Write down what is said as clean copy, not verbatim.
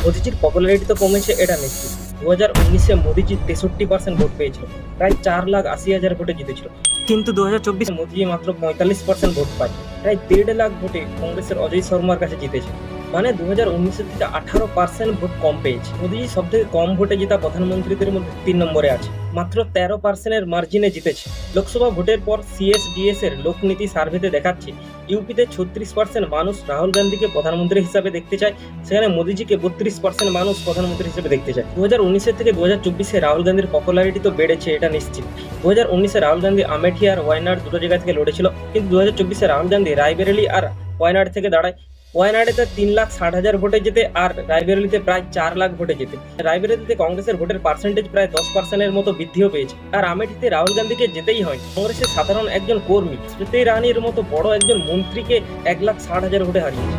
মোদিজির পপুলারিটি তো কমেছে, এটা নিশ্চিত। 2019-এ মোদিজি 63% ভোট পেয়েছিল, প্রায় 4,80,000 ভোটে জিতেছিল। কিন্তু 2024-এ মোদিজি মাত্র 45% ভোট পায়, প্রায় 1.5 লাখ ভোটে কংগ্রেসের অজয় শর্মার কাছে জিতেছে। মানে 2019-এর থেকে 18% ভোট কম পেয়েছে। মোদিজি সব থেকে কম ভোটে জেতা প্রধানমন্ত্রীদের মধ্যে 3 নম্বরে আছে, মাত্র 13% মার্জিনে জিতেছে। লোকসভা ভোটের পর CSDS এর লোকনীতি সার্ভেতে দেখাচ্ছে ইউপিতে 36% মানুষ রাহুল গান্ধীকে প্রধানমন্ত্রী হিসাবে দেখতে চায়, সেখানে মোদিজিকে 32% মানুষ প্রধানমন্ত্রী হিসেবে দেখতে চায়। 2019-এর থেকে 2024-এ রাহুল গান্ধীর পপুলারিটি তো বেড়েছে, এটা নিশ্চিত। 2019-এ রাহুল গান্ধী আমেঠি আর ওয়ায়নাড দুটো জায়গা থেকে লড়েছিল, কিন্তু 2024-এ রাহুল গান্ধী রায়বেরেলি আর ওয়ায়নাড থেকে দাঁড়ায়। ওয়ায়নাডেতে 3,60,000 ভোটে যেতে আর রায়বেরেলিতে প্রায় 4 লাখ ভোটে যেতে। রায়বেরেলিতে কংগ্রেসের ভোটের পার্সেন্টেজ প্রায় 10%-এর মতো বৃদ্ধিও পেয়েছে। আর আমেঠিতে রাহুল গান্ধীকে যেতেই হয়, কংগ্রেসের সাধারণ একজন কর্মী স্মৃতি ইরানির মতো বড় একজন মন্ত্রীকে 1,60,000 ভোটে হারিয়েছে।